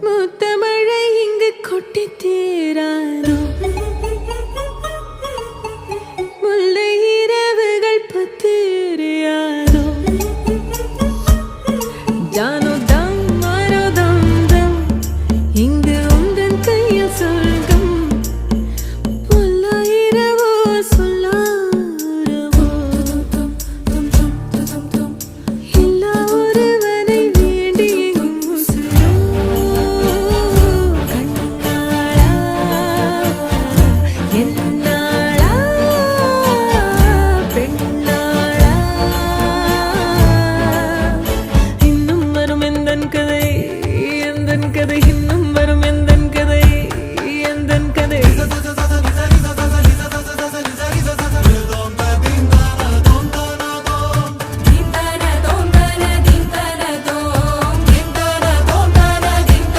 முத்தமழை இங்கு கொட்டி தீராதோ முல்லை இரவுகள் பத்திரியாதோ ஜானோ தம் மாரோ தம் தம் இங்கு உந்தன் கையில் சொர்க்கம் பொல்லா இரவோ சொல்லாரவோ எல்லா ஒருவனை வேண்டி எங்கும் உசுரோ கண்ணாளா என்னாளா பெண்ணாளா இன்னும் வரும் எந்தன் கதை இன்னும்